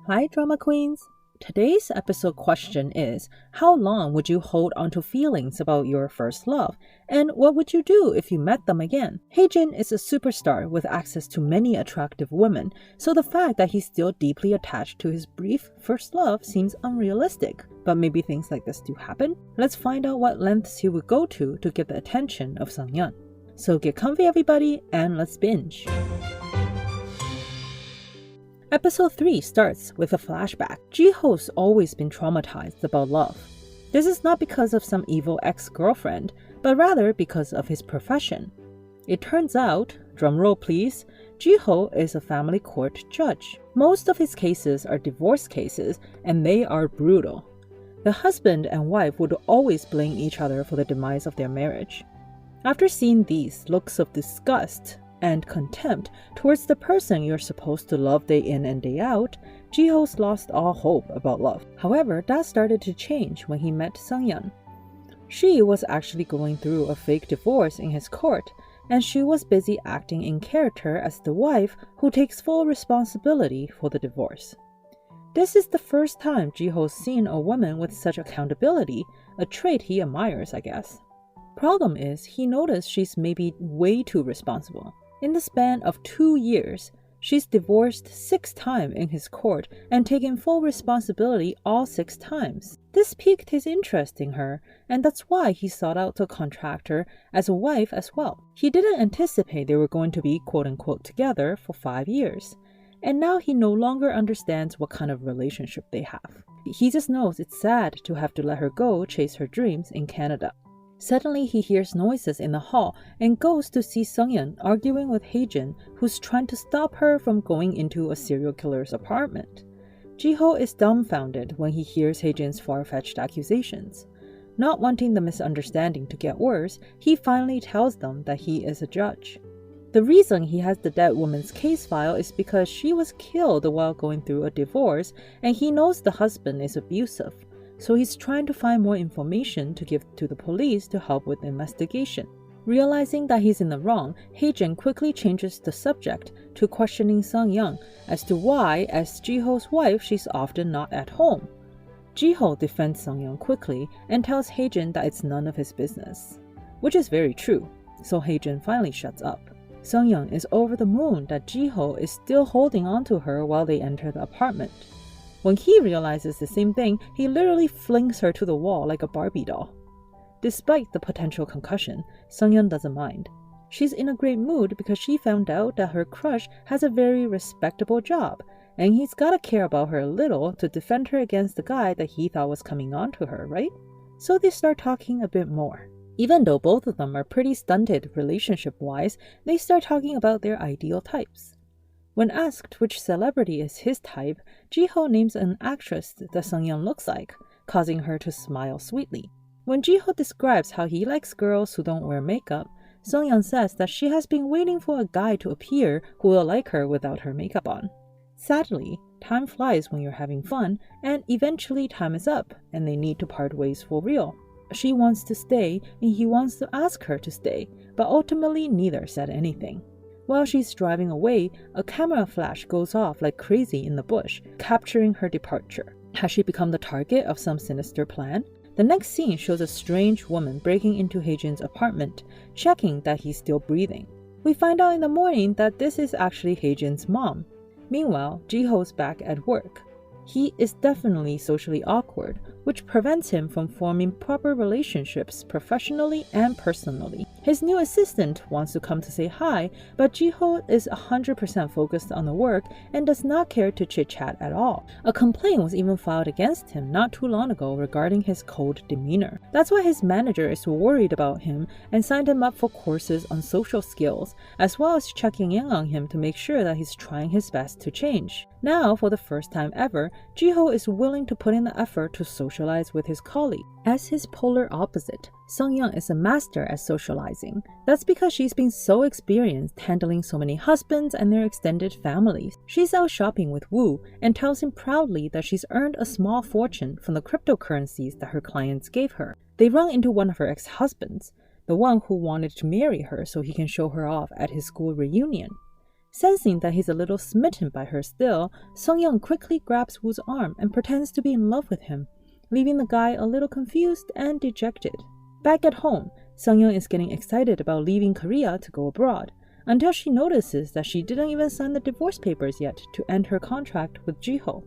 Hi drama queens! Today's episode question is, how long would you hold onto feelings about your first love? And what would you do if you met them again? Hae-Jin is a superstar with access to many attractive women, so the fact that he's still deeply attached to his brief first love seems unrealistic. But maybe things like this do happen? Let's find out what lengths he would go to get the attention of Sang-Eun. So get comfy everybody, and let's binge! Episode 3 starts with a flashback. Jiho's always been traumatized about love. This is not because of some evil ex-girlfriend, but rather because of his profession. It turns out, drumroll please, Jiho is a family court judge. Most of his cases are divorce cases, and they are brutal. The husband and wife would always blame each other for the demise of their marriage. After seeing these looks of disgust and contempt towards the person you're supposed to love day in and day out, Jiho's lost all hope about love. However, that started to change when he met Sang-Eun. She was actually going through a fake divorce in his court, and she was busy acting in character as the wife who takes full responsibility for the divorce. This is the first time Jiho's seen a woman with such accountability, a trait he admires, I guess. Problem is, he noticed she's maybe way too responsible. In the span of 2 years, she's divorced 6 times in his court and taken full responsibility all 6 times. This piqued his interest in her, and that's why he sought out to contract her as a wife as well. He didn't anticipate they were going to be quote-unquote together for 5 years, and now he no longer understands what kind of relationship they have. He just knows it's sad to have to let her go chase her dreams in Canada. Suddenly he hears noises in the hall and goes to see Sang-Eun arguing with Hae-Jin, who's trying to stop her from going into a serial killer's apartment. Jiho is dumbfounded when he hears Hae-Jin's far-fetched accusations. Not wanting the misunderstanding to get worse, he finally tells them that he is a judge. The reason he has the dead woman's case file is because she was killed while going through a divorce, and he knows the husband is abusive. So he's trying to find more information to give to the police to help with the investigation. Realizing that he's in the wrong, Hae-Jin quickly changes the subject to questioning Sang-Eun as to why, as Jiho's wife, she's often not at home. Jiho defends Sang-Eun quickly and tells Hae-Jin that it's none of his business, which is very true, so Hae-Jin finally shuts up. Sang-Eun is over the moon that Jiho is still holding on to her while they enter the apartment. When he realizes the same thing, he literally flings her to the wall like a Barbie doll. Despite the potential concussion, Sang-Eun doesn't mind. She's in a great mood because she found out that her crush has a very respectable job, and he's gotta care about her a little to defend her against the guy that he thought was coming on to her, right? So they start talking a bit more. Even though both of them are pretty stunted relationship-wise, they start talking about their ideal types. When asked which celebrity is his type, Jiho names an actress that Sang-Eun looks like, causing her to smile sweetly. When Jiho describes how he likes girls who don't wear makeup, Sang-Eun says that she has been waiting for a guy to appear who will like her without her makeup on. Sadly, time flies when you're having fun, and eventually time is up, and they need to part ways for real. She wants to stay, and he wants to ask her to stay, but ultimately neither said anything. While she's driving away, a camera flash goes off like crazy in the bush, capturing her departure. Has she become the target of some sinister plan? The next scene shows a strange woman breaking into Hae-Jin's apartment, checking that he's still breathing. We find out in the morning that this is actually Hae-Jin's mom. Meanwhile, Jiho's back at work. He is definitely socially awkward, which prevents him from forming proper relationships professionally and personally. His new assistant wants to come to say hi, but Jiho is 100% focused on the work and does not care to chit-chat at all. A complaint was even filed against him not too long ago regarding his cold demeanor. That's why his manager is worried about him and signed him up for courses on social skills, as well as checking in on him to make sure that he's trying his best to change. Now, for the first time ever, Jiho is willing to put in the effort to socialize with his colleague. As his polar opposite, Sang-Eun is a master at socializing. That's because she's been so experienced handling so many husbands and their extended families. She's out shopping with Woo and tells him proudly that she's earned a small fortune from the cryptocurrencies that her clients gave her. They run into one of her ex-husbands, the one who wanted to marry her so he can show her off at his school reunion. Sensing that he's a little smitten by her still, Sung-Yeon quickly grabs Woo's arm and pretends to be in love with him, leaving the guy a little confused and dejected. Back at home, Sung-Yeon is getting excited about leaving Korea to go abroad, until she notices that she didn't even sign the divorce papers yet to end her contract with Jiho.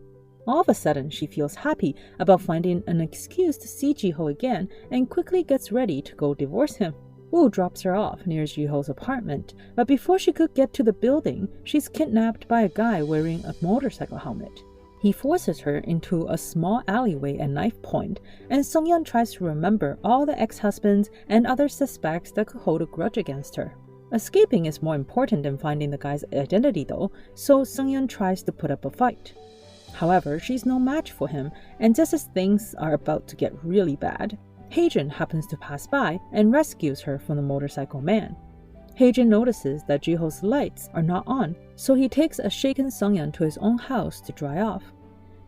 All of a sudden, she feels happy about finding an excuse to see Jiho again and quickly gets ready to go divorce him. Woo drops her off near Jiho's apartment, but before she could get to the building, she's kidnapped by a guy wearing a motorcycle helmet. He forces her into a small alleyway at knife point, and Sung-Yeon tries to remember all the ex-husbands and other suspects that could hold a grudge against her. Escaping is more important than finding the guy's identity though, so Sung-Yeon tries to put up a fight. However, she's no match for him, and just as things are about to get really bad, Hae-Jin happens to pass by and rescues her from the motorcycle man. Hae-Jin notices that Jiho's lights are not on, so he takes a shaken Sung-Yeon to his own house to dry off.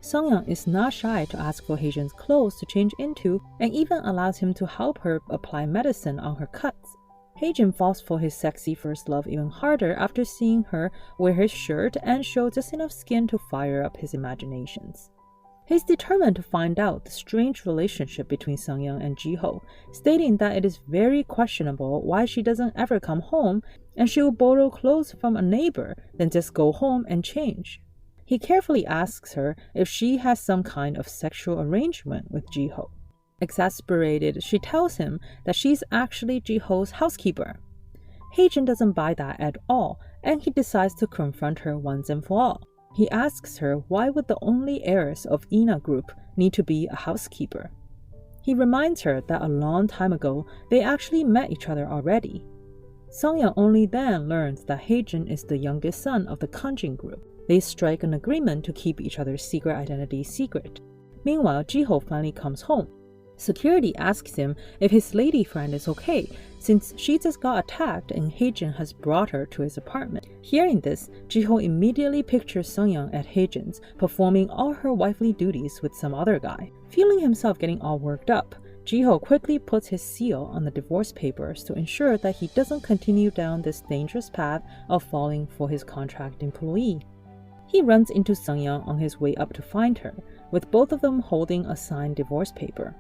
Sung-Yeon is not shy to ask for Hae-Jin's clothes to change into and even allows him to help her apply medicine on her cuts. Hae-Jin falls for his sexy first love even harder after seeing her wear his shirt and show just enough skin to fire up his imaginations. He's determined to find out the strange relationship between Sung-Yeon and Jiho, stating that it is very questionable why she doesn't ever come home and she will borrow clothes from a neighbor, then just go home and change. He carefully asks her if she has some kind of sexual arrangement with Jiho. Exasperated, she tells him that she's actually Jiho's housekeeper. Hae-Jin doesn't buy that at all, and he decides to confront her once and for all. He asks her why would the only heiress of Ina Group need to be a housekeeper. He reminds her that a long time ago they actually met each other already. Sung-Yeon only then learns that Hae-Jin is the youngest son of the Kang group. They strike an agreement to keep each other's secret identity secret. Meanwhile, Jiho finally comes home. Security asks him if his lady friend is okay, since she just got attacked and Hae-Jin has brought her to his apartment. Hearing this, Jiho immediately pictures Sung-Yeon at Hae-Jin's, performing all her wifely duties with some other guy. Feeling himself getting all worked up, Jiho quickly puts his seal on the divorce papers to ensure that he doesn't continue down this dangerous path of falling for his contract employee. He runs into Sung-Yeon on his way up to find her, with both of them holding a signed divorce paper.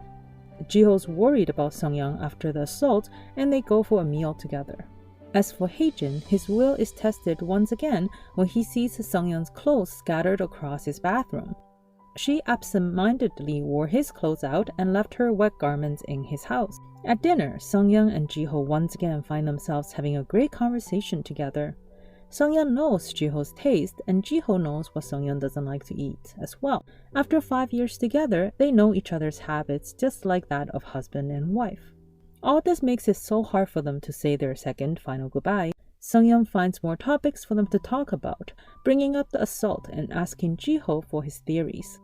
Jiho's worried about Sung-Yeon after the assault, and they go for a meal together. As for Hae-Jin, his will is tested once again when he sees Sung-Yeon's clothes scattered across his bathroom. She absent-mindedly wore his clothes out and left her wet garments in his house. At dinner, Sung-Yeon and Jiho once again find themselves having a great conversation together. Sung-Yeon knows Jiho's taste, and Jiho knows what Sung-Yeon doesn't like to eat as well. After 5 years together, they know each other's habits just like that of husband and wife. All this makes it so hard for them to say their second final goodbye. Sung-Yeon finds more topics for them to talk about, bringing up the assault and asking Jiho for his theories.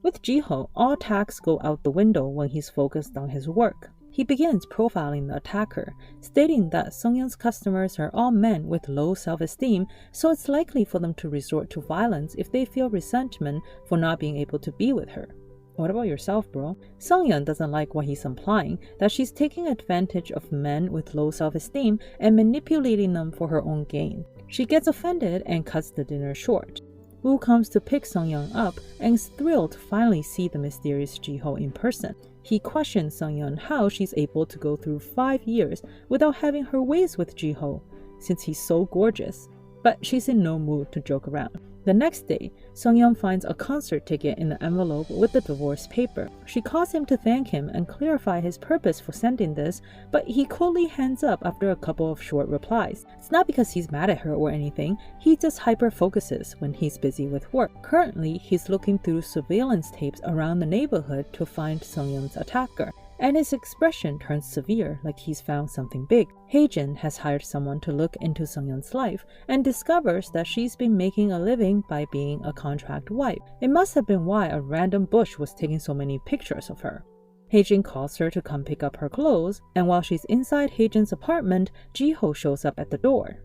With Jiho, all tacts go out the window when he's focused on his work. He begins profiling the attacker, stating that Sung-Yeon's customers are all men with low self-esteem, so it's likely for them to resort to violence if they feel resentment for not being able to be with her. What about yourself, bro? Sung-Yeon doesn't like what he's implying, that she's taking advantage of men with low self-esteem and manipulating them for her own gain. She gets offended and cuts the dinner short. Woo comes to pick Sung-Yeon up and is thrilled to finally see the mysterious Jiho in person. He questions Sung-Yeon how she's able to go through 5 years without having her ways with Jiho, since he's so gorgeous, but she's in no mood to joke around. The next day, Sung-Yeon finds a concert ticket in the envelope with the divorce paper. She calls him to thank him and clarify his purpose for sending this, but he coolly hands up after a couple of short replies. It's not because he's mad at her or anything, he just hyper-focuses when he's busy with work. Currently, he's looking through surveillance tapes around the neighborhood to find Sung-Yeon's attacker, and his expression turns severe, like he's found something big. Hae-Jin has hired someone to look into Sung-Yeon's life and discovers that she's been making a living by being a contract wife. It must have been why a random bush was taking so many pictures of her. Hae-Jin calls her to come pick up her clothes, and while she's inside Hae-Jin's apartment, Jiho shows up at the door.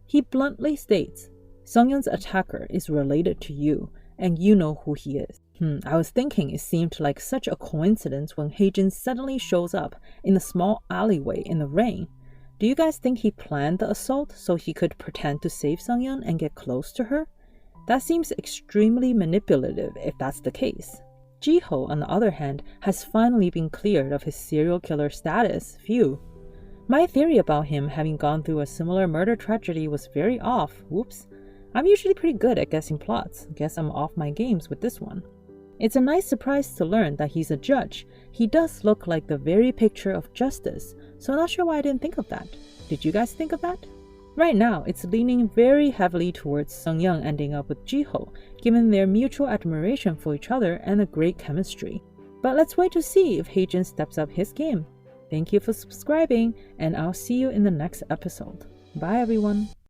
He bluntly states, "Sung-Yeon's attacker is related to you, and you know who he is." I was thinking it seemed like such a coincidence when Hae-Jin suddenly shows up in a small alleyway in the rain. Do you guys think he planned the assault so he could pretend to save Sang-Eun and get close to her? That seems extremely manipulative if that's the case. Jiho, on the other hand, has finally been cleared of his serial killer status. Phew. My theory about him having gone through a similar murder tragedy was very off. Whoops. I'm usually pretty good at guessing plots. Guess I'm off my games with this one. It's a nice surprise to learn that he's a judge. He does look like the very picture of justice, so I'm not sure why I didn't think of that. Did you guys think of that? Right now, it's leaning very heavily towards Sang-Eun ending up with Jiho, given their mutual admiration for each other and the great chemistry. But let's wait to see if Hae-Jin steps up his game. Thank you for subscribing, and I'll see you in the next episode. Bye everyone!